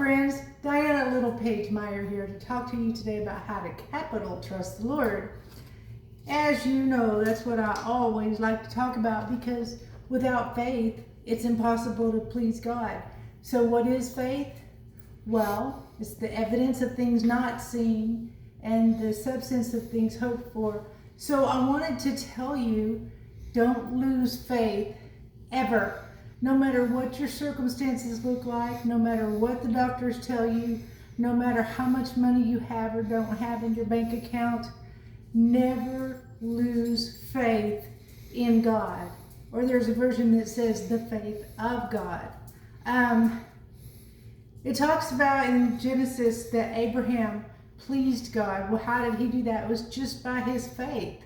friends, Diana Little Page Meyer here to talk to you today about how to capital trust the Lord. As you know, that's what I always like to talk about, because without faith, it's impossible to please God. So what is faith? Well, it's the evidence of things not seen and the substance of things hoped for. So I wanted to tell you, don't lose faith ever. No matter what your circumstances look like, no matter what the doctors tell you, no matter how much money you have or don't have in your bank account, never lose faith in God. Or there's a version that says the faith of God. It talks about in Genesis that Abraham pleased God. Well, how did he do that? It was just by his faith.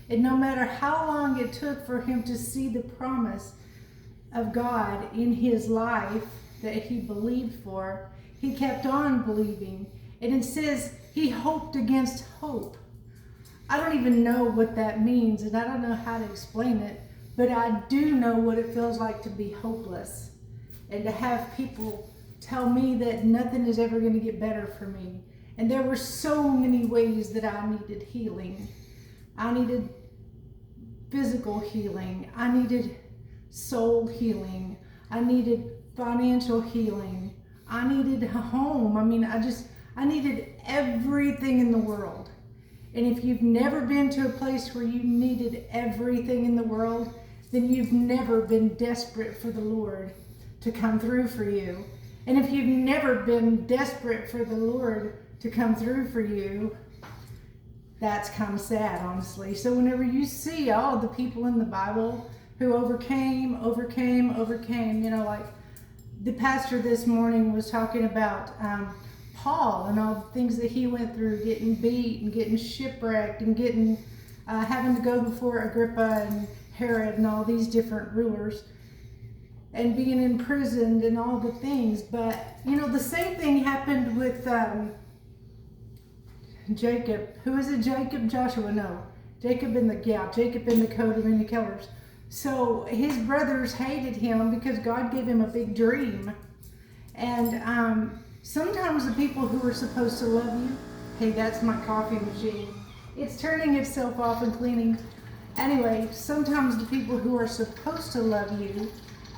And no matter how long it took for him to see the promise of God in his life that he believed for, he kept on believing. And it says he hoped against hope. I don't even know what that means, and I don't know how to explain it, but I do know what it feels like to be hopeless and to have people tell me that nothing is ever going to get better for me. And there were so many ways that I needed healing. I needed physical healing. I needed soul healing. I needed financial healing. I needed a home. I needed everything in the world. And if you've never been to a place where you needed everything in the world, then you've never been desperate for the Lord to come through for you. And if you've never been desperate for the Lord to come through for you, that's kind of sad, honestly. So whenever you see all of the people in the Bible who overcame, like the pastor this morning was talking about Paul and all the things that he went through, getting beat and getting shipwrecked and getting having to go before Agrippa and Herod and all these different rulers and being imprisoned and all the things. But the same thing happened with Jacob. Who is it? Jacob? Joshua? No. Jacob in the coat of many colors. So his brothers hated him because God gave him a big dream. And sometimes the people who are supposed to love you, hey, that's my coffee machine. It's turning itself off and cleaning. Anyway, sometimes the people who are supposed to love you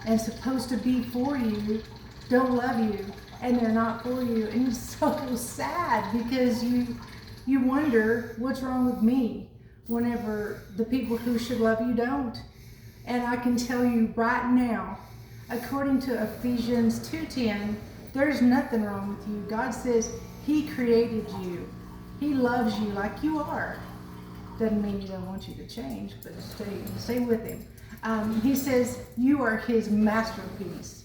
and supposed to be for you don't love you, and they're not for you. And it's so sad because you wonder, what's wrong with me whenever the people who should love you don't? And I can tell you right now, according to Ephesians 2:10, there's nothing wrong with you. God says he created you. He loves you like you are. Doesn't mean he don't want you to change, but stay with him. He says you are his masterpiece.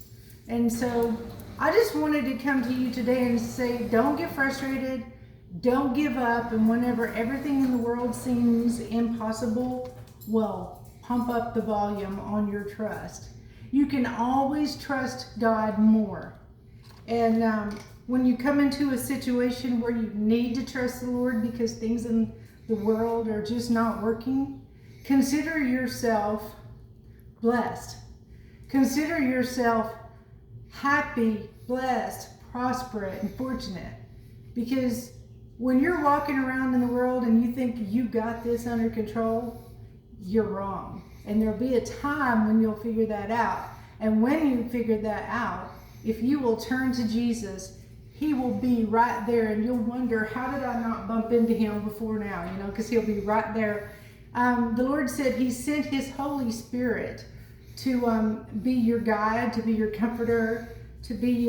And so I just wanted to come to you today and say, don't get frustrated. Don't give up. And whenever everything in the world seems impossible, well, pump up the volume on your trust. You can always trust God more. And when you come into a situation where you need to trust the Lord because things in the world are just not working, consider yourself blessed. Consider yourself happy, blessed, prosperous, and fortunate. Because when you're walking around in the world and you think you got this under control, you're wrong. And there'll be a time when you'll figure that out. And when you figure that out, if you will turn to Jesus, he will be right there, and you'll wonder, how did I not bump into him before now? Because he'll be right there. The Lord said he sent his Holy Spirit to be your guide, to be your comforter, to be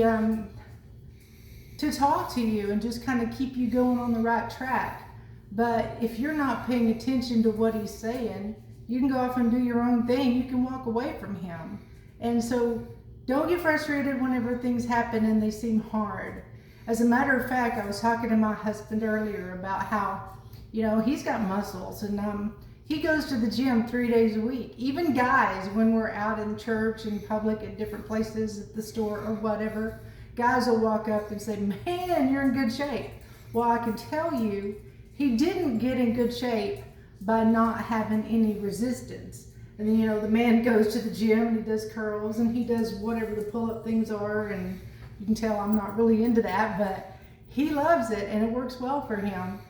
to talk to you and just kind of keep you going on the right track. But if you're not paying attention to what he's saying, you can go off and do your own thing. You can walk away from him. And so don't get frustrated whenever things happen and they seem hard. As a matter of fact, I was talking to my husband earlier about how, he's got muscles, and he goes to the gym 3 days a week. Even guys, when we're out in church, in public, at different places, at the store or whatever, guys will walk up and say, man, you're in good shape. Well, I can tell you, he didn't get in good shape by not having any resistance. And then, the man goes to the gym and he does curls and he does whatever the pull-up things are and You can tell I'm not really into that, but he loves it and it works well for him.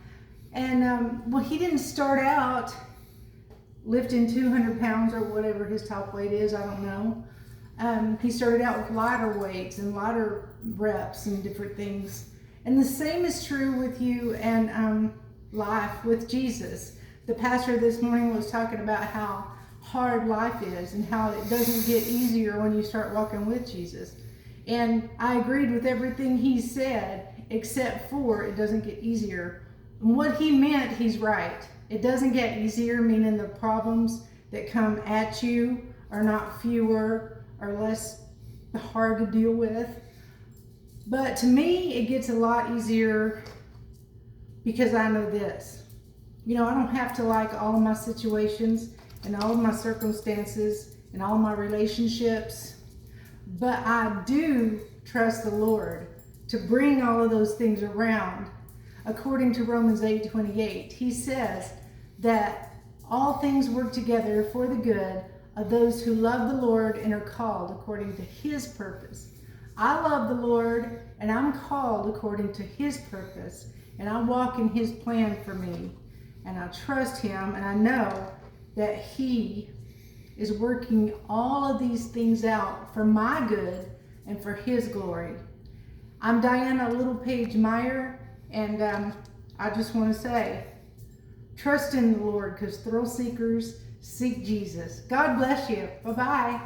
And well, he didn't start out lifting 200 pounds or whatever his top weight is, I don't know. He started out with lighter weights and lighter reps and different things. And the same is true with you and life with Jesus. The pastor this morning was talking about how hard life is and how it doesn't get easier when you start walking with Jesus. And I agreed with everything he said, except for it doesn't get easier. And what he meant, he's right. It doesn't get easier, meaning the problems that come at you are not fewer or less hard to deal with. But to me, it gets a lot easier because I know this. You know, I don't have to like all of my situations and all of my circumstances and all my relationships, but I do trust the Lord to bring all of those things around. According to Romans 8:28, he says that all things work together for the good of those who love the Lord and are called according to his purpose. I love the Lord and I'm called according to his purpose, and I walk in his plan for me, and I trust him, and I know that he is working all of these things out for my good and for his glory. I'm Diana Little Page Meyer, and I just want to say, trust in the Lord, because thrill seekers seek Jesus. God bless you. Bye-bye.